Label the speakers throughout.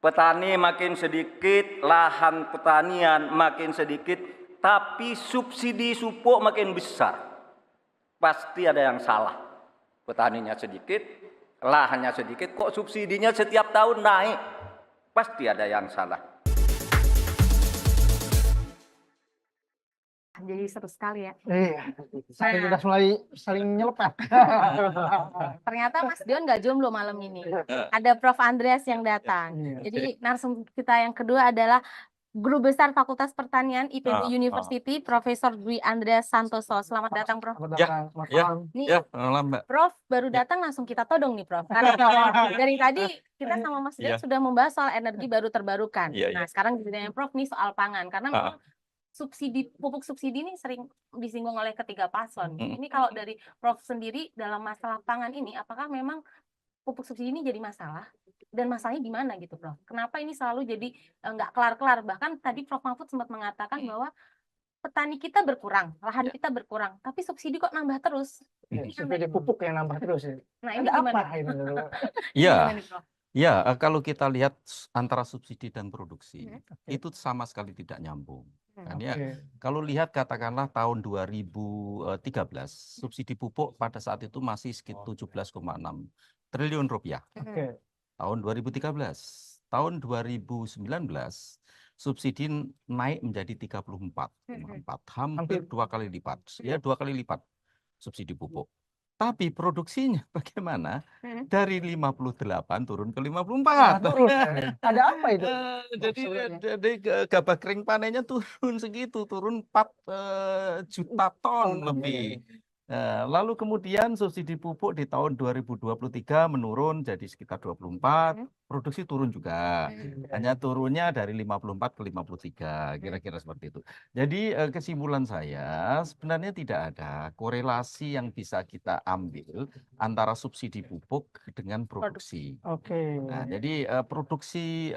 Speaker 1: Petani makin sedikit, lahan pertanian makin sedikit, tapi subsidi pupuk makin besar. Pasti ada yang salah. Petaninya sedikit, lahannya sedikit, kok subsidinya setiap tahun naik? Pasti ada yang salah.
Speaker 2: Jadi seru sekali ya.
Speaker 3: Iya, saya udah mulai saling nyelpet.
Speaker 2: Ternyata Mas Dion nggak jomblo malam ini. Ada Prof. Andreas yang datang. Jadi narsum kita yang kedua adalah Guru Besar Fakultas Pertanian IPB University, Profesor Dwi Andreas Santoso. Selamat datang, Prof.
Speaker 3: Selamat malam.
Speaker 2: Nih,
Speaker 4: Mbak.
Speaker 2: Prof baru datang langsung kita todong nih, Prof. Karena dari tadi kita sama Mas Dion sudah membahas soal energi baru terbarukan. Nah, sekarang gilirannya Prof nih soal pangan. Karena memang subsidi, pupuk subsidi ini sering disinggung oleh ketiga paslon. Ini kalau dari Prof sendiri dalam masalah pangan ini, apakah memang pupuk subsidi ini jadi masalah? Dan masalahnya di mana gitu, Prof? Kenapa ini selalu jadi nggak kelar-kelar? Bahkan tadi Prof Mahfud sempat mengatakan bahwa petani kita berkurang, lahan kita berkurang, tapi subsidi kok nambah terus.
Speaker 3: Subsidi pupuk yang nambah terus ya.
Speaker 2: Nah, ini
Speaker 3: Ada
Speaker 2: gimana?
Speaker 3: apa ini?
Speaker 4: Iya.
Speaker 2: Gimana nih, Prof?
Speaker 4: Ya, kalau kita lihat antara subsidi dan produksi, itu sama sekali tidak nyambung. Kan ya, kalau lihat katakanlah tahun 2013, subsidi pupuk pada saat itu masih sekitar 17,6 triliun rupiah. Tahun 2013, tahun 2019, subsidi naik menjadi 34,4, hampir 2 kali lipat. Ya, 2 kali lipat subsidi pupuk. Tapi produksinya bagaimana? Dari 58 turun ke 54.
Speaker 3: Ada apa itu?
Speaker 4: Jadi gabah kering panennya turun segitu, turun 4 juta ton lebih. Lalu kemudian subsidi pupuk di tahun 2023 menurun jadi sekitar 24, produksi turun juga. Hanya turunnya dari 54 ke 53, kira-kira seperti itu. Jadi kesimpulan saya sebenarnya tidak ada korelasi yang bisa kita ambil antara subsidi pupuk dengan produksi. Nah, jadi produksi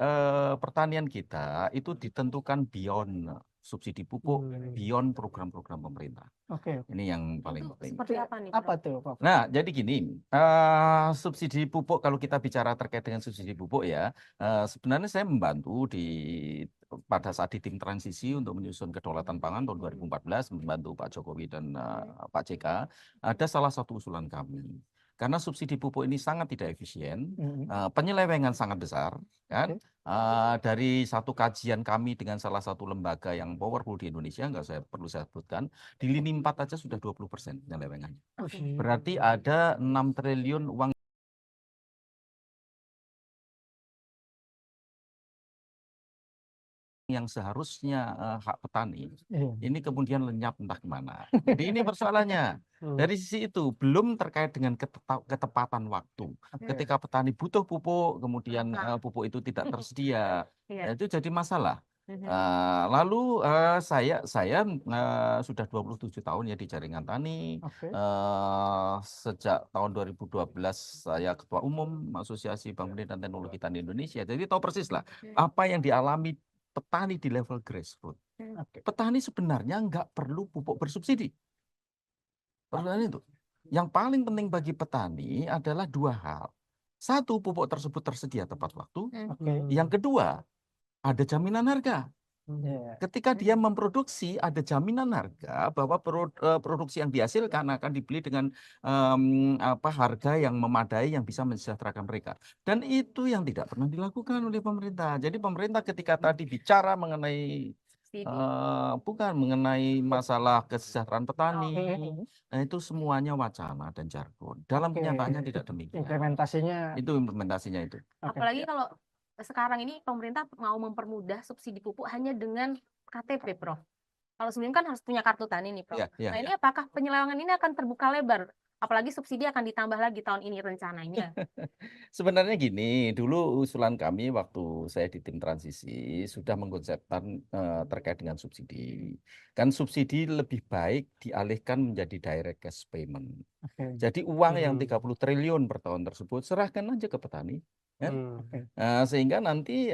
Speaker 4: pertanian kita itu ditentukan beyond subsidi pupuk, beyond program-program pemerintah. Ini yang paling penting.
Speaker 2: Seperti apa nih,
Speaker 3: Apa tuh, Prof?
Speaker 4: Nah, jadi gini, subsidi pupuk, kalau kita bicara terkait dengan subsidi pupuk ya, sebenarnya saya membantu pada saat di tim transisi untuk menyusun kedaulatan pangan tahun 2014, membantu Pak Jokowi dan Pak JK, ada salah satu usulan kami. Karena subsidi pupuk ini sangat tidak efisien, penyelewengan sangat besar, kan? Dari satu kajian kami dengan salah satu lembaga yang powerful di Indonesia, perlu saya sebutkan, di lini 4 aja sudah 20% penyelewengannya. Berarti ada 6 triliun uang yang seharusnya hak petani, ini kemudian lenyap entah kemana. Jadi ini persoalannya. Dari sisi itu, belum terkait dengan ketepatan waktu. Ketika petani butuh pupuk, kemudian pupuk itu tidak tersedia, itu jadi masalah. Lalu saya sudah 27 tahun ya di jaringan tani. Sejak tahun 2012 saya ketua umum Asosiasi Bank Benih dan Teknologi Tani Indonesia. Jadi tahu persis lah apa yang dialami petani di level grassroots. Petani sebenarnya nggak perlu pupuk bersubsidi. Persoalan itu. Yang paling penting bagi petani adalah 2 hal. 1, pupuk tersebut tersedia tepat waktu. Yang kedua, ada jaminan harga. Ketika dia memproduksi, ada jaminan harga bahwa produksi yang dihasilkan akan dibeli dengan harga yang memadai yang bisa mensejahterakan mereka. Dan itu yang tidak pernah dilakukan oleh pemerintah. Jadi pemerintah ketika tadi bicara mengenai bukan mengenai masalah kesejahteraan petani, itu semuanya wacana dan jargon. Dalam kenyataannya tidak demikian. Implementasinya itu.
Speaker 2: Apalagi kalau sekarang ini pemerintah mau mempermudah subsidi pupuk hanya dengan KTP, Prof. Kalau sebelumnya kan harus punya kartu tani nih, Prof. Nah, ini apakah penyelewengan ini akan terbuka lebar? Apalagi subsidi akan ditambah lagi tahun ini rencananya.
Speaker 4: Sebenarnya gini, dulu usulan kami waktu saya di tim transisi sudah mengkonsepkan terkait dengan subsidi. Kan subsidi lebih baik dialihkan menjadi direct cash payment. Jadi uang yang 30 triliun per tahun tersebut serahkan aja ke petani. Sehingga nanti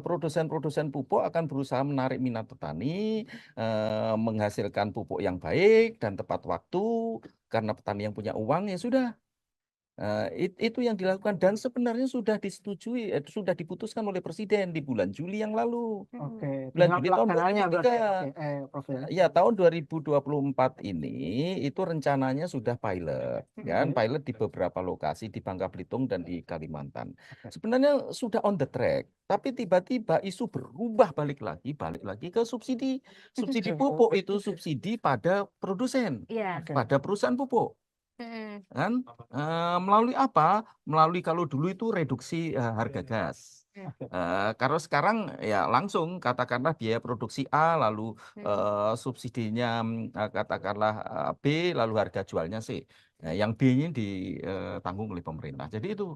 Speaker 4: produsen-produsen pupuk akan berusaha menarik minat petani, menghasilkan pupuk yang baik dan tepat waktu, karena petani yang punya uang ya sudah. Itu yang dilakukan dan sebenarnya sudah disetujui, sudah diputuskan oleh Presiden di bulan Juli yang lalu.
Speaker 3: Oke,
Speaker 4: Bulan
Speaker 3: tinggal
Speaker 4: Juli tahun
Speaker 3: pelaksanaannya berarti.
Speaker 4: 2023.
Speaker 3: Oke, Prof ya.
Speaker 4: Ya, tahun 2024 ini itu rencananya sudah pilot, kan?
Speaker 3: Oke.
Speaker 4: Pilot di beberapa lokasi di Bangka Belitung dan di Kalimantan.
Speaker 3: Oke.
Speaker 4: Sebenarnya sudah on the track, tapi tiba-tiba isu berubah balik lagi ke subsidi. Subsidi pupuk itu subsidi pada produsen,
Speaker 2: Iya.
Speaker 3: Oke.
Speaker 4: pada perusahaan pupuk.
Speaker 2: Mm-mm.
Speaker 4: Kan melalui apa? Melalui kalau dulu itu reduksi harga gas.
Speaker 3: Oke.
Speaker 4: Kalau sekarang ya langsung katakanlah biaya produksi A lalu subsidinya katakanlah B lalu harga jualnya C. Nah, yang B ini ditanggung oleh pemerintah. Jadi itu